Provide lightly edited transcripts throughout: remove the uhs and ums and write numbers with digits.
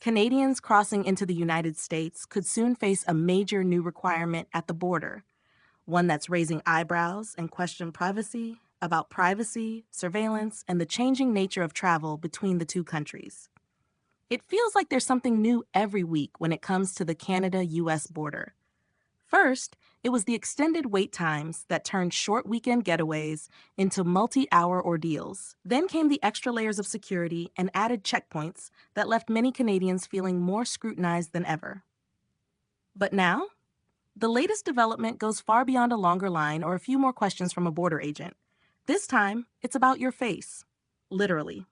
Canadians crossing into the United States could soon face a major new requirement at the border, one that's raising eyebrows and question privacy, about privacy, surveillance, and the changing nature of travel between the two countries. It feels like there's something new every week when it comes to the Canada-US border. First, it was the extended wait times that turned short weekend getaways into multi-hour ordeals. Then came the extra layers of security and added checkpoints that left many Canadians feeling more scrutinized than ever. But now, the latest development goes far beyond a longer line or a few more questions from a border agent. This time, it's about your face. Literally.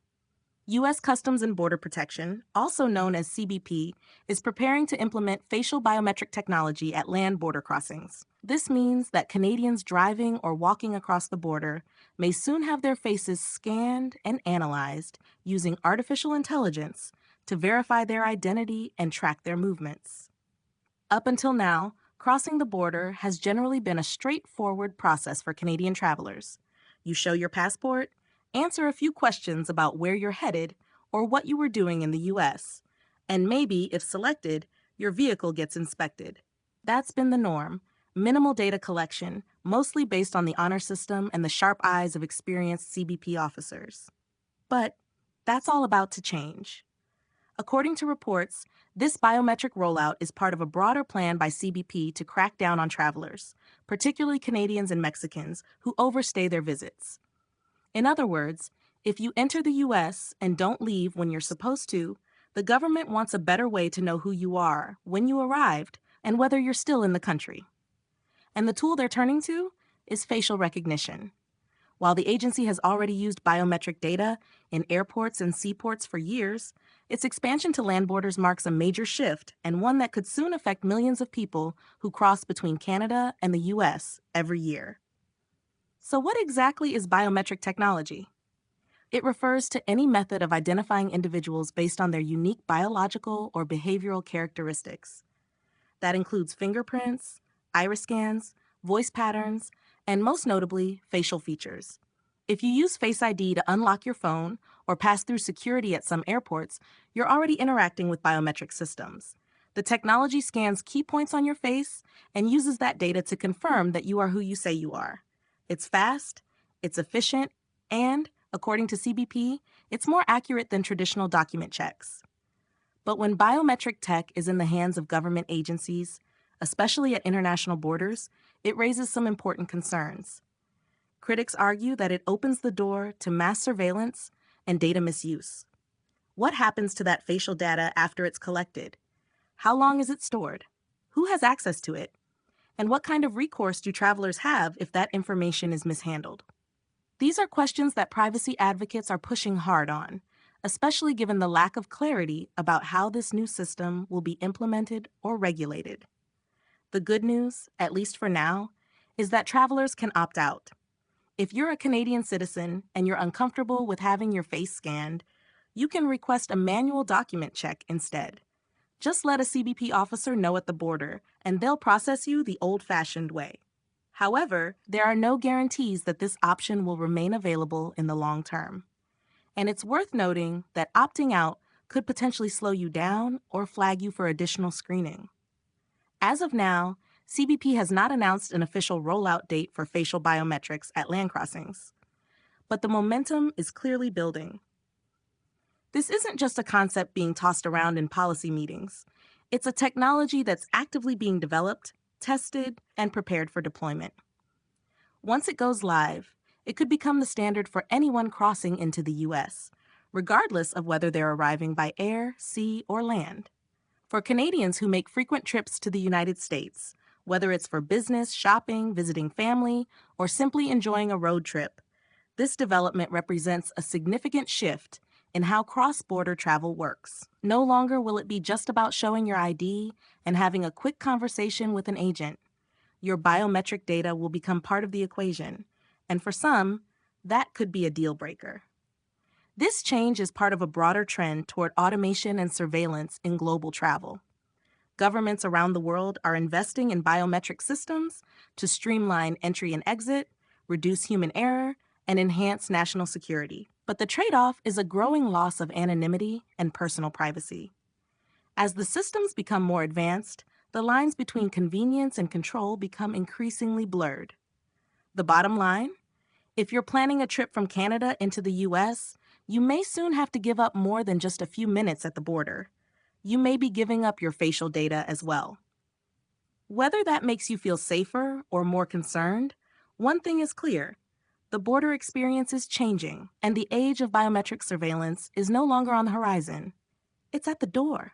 U.S. Customs and Border Protection, also known as CBP, is preparing to implement facial biometric technology at land border crossings. This means that Canadians driving or walking across the border may soon have their faces scanned and analyzed using artificial intelligence to verify their identity and track their movements. Up until now, crossing the border has generally been a straightforward process for Canadian travelers. You show your passport, answer a few questions about where you're headed or what you were doing in the U.S., and maybe, if selected, your vehicle gets inspected. That's been the norm: minimal data collection, mostly based on the honor system and the sharp eyes of experienced CBP officers. But that's all about to change. According to reports, this biometric rollout is part of a broader plan by CBP to crack down on travelers, particularly Canadians and Mexicans, who overstay their visits. In other words, if you enter the U.S. and don't leave when you're supposed to, the government wants a better way to know who you are, when you arrived, and whether you're still in the country. And the tool they're turning to is facial recognition. While the agency has already used biometric data in airports and seaports for years, its expansion to land borders marks a major shift and one that could soon affect millions of people who cross between Canada and the U.S. every year. So what exactly is biometric technology? It refers to any method of identifying individuals based on their unique biological or behavioral characteristics. That includes fingerprints, iris scans, voice patterns, and most notably, facial features. If you use Face ID to unlock your phone or pass through security at some airports, you're already interacting with biometric systems. The technology scans key points on your face and uses that data to confirm that you are who you say you are. It's fast, it's efficient, and, according to CBP, it's more accurate than traditional document checks. But when biometric tech is in the hands of government agencies, especially at international borders, it raises some important concerns. Critics argue that it opens the door to mass surveillance and data misuse. What happens to that facial data after it's collected? How long is it stored? Who has access to it? And what kind of recourse do travelers have if that information is mishandled? These are questions that privacy advocates are pushing hard on, especially given the lack of clarity about how this new system will be implemented or regulated. The good news, at least for now, is that travelers can opt out. If you're a Canadian citizen and you're uncomfortable with having your face scanned, you can request a manual document check instead. Just let a CBP officer know at the border, and they'll process you the old-fashioned way. However, there are no guarantees that this option will remain available in the long term. And it's worth noting that opting out could potentially slow you down or flag you for additional screening. As of now, CBP has not announced an official rollout date for facial biometrics at land crossings. But the momentum is clearly building. This isn't just a concept being tossed around in policy meetings. It's a technology that's actively being developed, tested, and prepared for deployment. Once it goes live, it could become the standard for anyone crossing into the U.S., regardless of whether they're arriving by air, sea, or land. For Canadians who make frequent trips to the United States, whether it's for business, shopping, visiting family, or simply enjoying a road trip, this development represents a significant shift in how cross-border travel works. No longer will it be just about showing your ID and having a quick conversation with an agent. Your biometric data will become part of the equation, and for some, that could be a deal breaker. This change is part of a broader trend toward automation and surveillance in global travel. Governments around the world are investing in biometric systems to streamline entry and exit, reduce human error, and enhance national security. But the trade-off is a growing loss of anonymity and personal privacy. As the systems become more advanced, the lines between convenience and control become increasingly blurred. The bottom line? If you're planning a trip from Canada into the US, you may soon have to give up more than just a few minutes at the border. You may be giving up your facial data as well. Whether that makes you feel safer or more concerned, one thing is clear. The border experience is changing, and the age of biometric surveillance is no longer on the horizon. It's at the door.